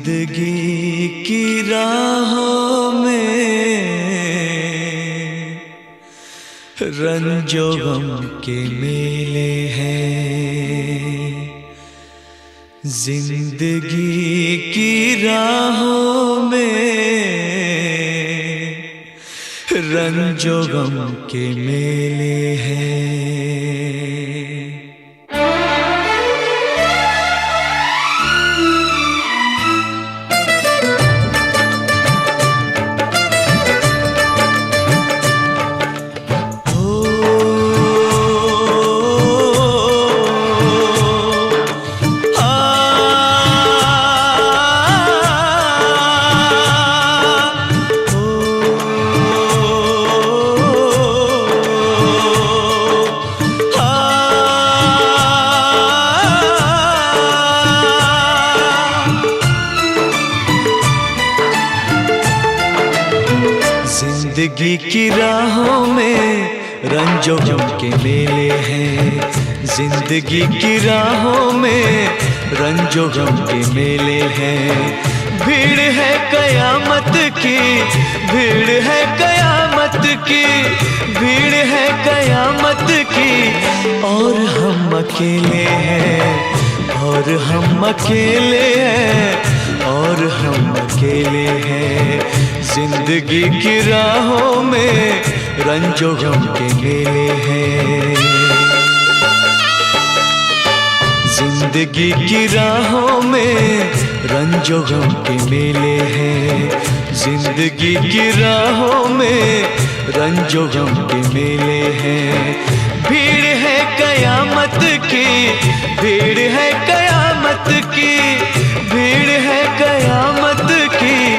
जिंदगी की राहों में रंजो गम के मेले हैं। जिंदगी की राहों में रंजो गम के मेले हैं। जिंदगी की राहों में रंजो गम के मेले हैं। जिंदगी की राहों में रंजो गम के मेले हैं। भीड़ है कयामत की, भीड़ है कयामत की, भीड़ है कयामत की। और हम अकेले हैं, और हम अकेले हैं, और हम अकेले हैं। जिंदगी की राहों में रंजो गम के मेले हैं। जिंदगी की राहों में रंजो गम के मेले हैं। जिंदगी की राहों में रंजो गम के मेले हैं। भीड़ है कयामत की, भीड़ है कयामत की, भीड़ है कयामत की।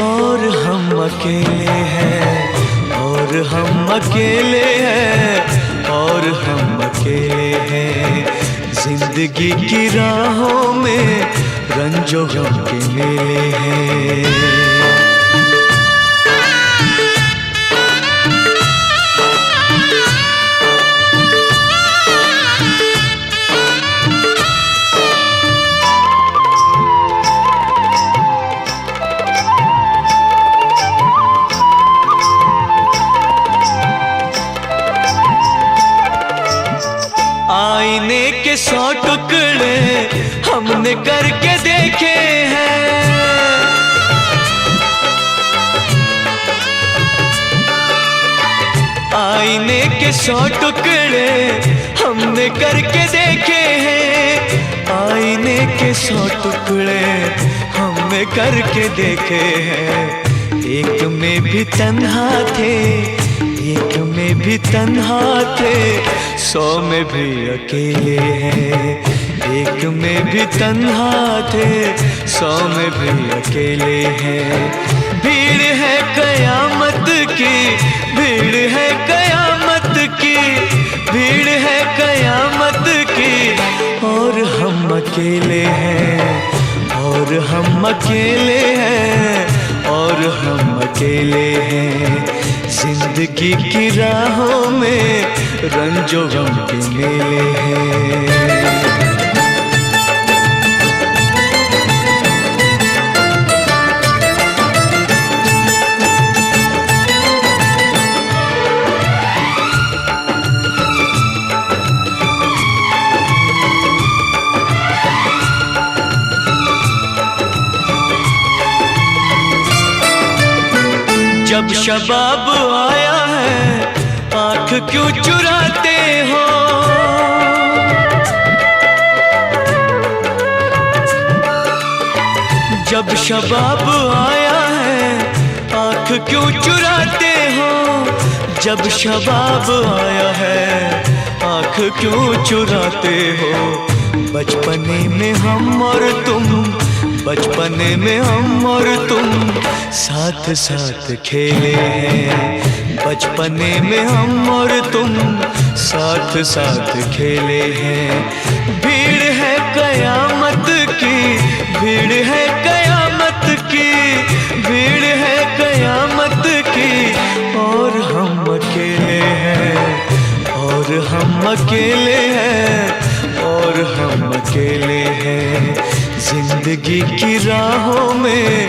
और हम अकेले हैं, और हम अकेले हैं, और हम अकेले हैं। जिंदगी की राहों में रंजो गम के मेले हैं। आईने के 100 टुकड़े हमने करके देखे हैं। आईने के 100 टुकड़े हमने करके देखे हैं। आईने के 100 टुकड़े हमने करके देखे हैं। एक में भी तन्हा थे, एक में भी तन्हा थे, 100 में भी अकेले हैं। एक में भी तन्हा थे, 100 में भी अकेले हैं। भीड़ है कयामत की, भीड़ है कयामत की, भीड़ है कयामत की। और हम अकेले हैं, और हम अकेले हैं, और हम अकेले हैं। जिंदगी की राहों में रंजो गम के मेले हैं। जब शबाब आया है आँख क्यों चुराते हो। जब शबाब आया है आँख क्यों चुराते हो। जब शबाब आया है आँख क्यों चुराते हो। बचपने में हम और तुम, बचपने में हम और तुम साथ साथ खेले हैं। बचपने में हम और तुम साथ साथ खेले हैं। भीड़ है कयामत की, भीड़ है कयामत की, भीड़ है कयामत की। और हम अकेले हैं, और हम अकेले हैं, और हम अकेले हैं। जिंदगी की राहों में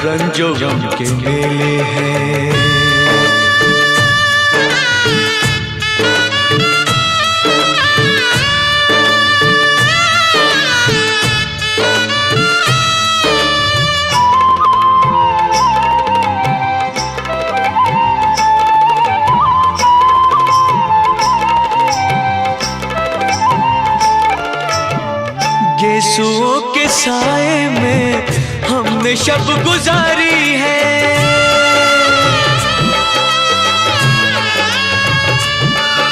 रंजो गम के मेले हैं। गेसुओं के साए में हमने शब गुजारी है,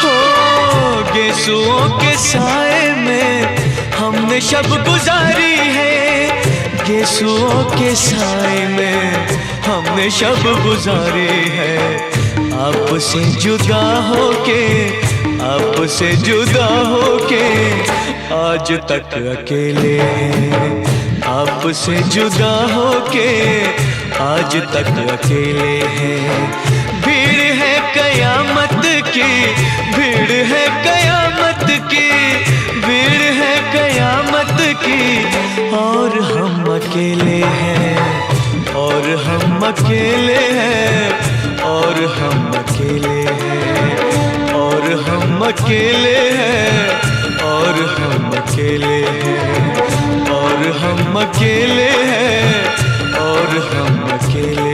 हो गेसुओं के साए में हमने शब गुजारी है, गेसुओं के साए में हमने शब गुजारी है। आपसे जुदा होके, आपसे जुदा होके आज तक अकेले हैं, आपसे जुदा होके आज तक अकेले हैं। भीड़ है कयामत की, भीड़ है कयामत की, भीड़ है कयामत की, और हम अकेले हैं, और हम अकेले हैं, और हम अकेले हैं, और हम अकेले हैं, और हम अकेले हैं, और हम अकेले हैं, और हम अकेले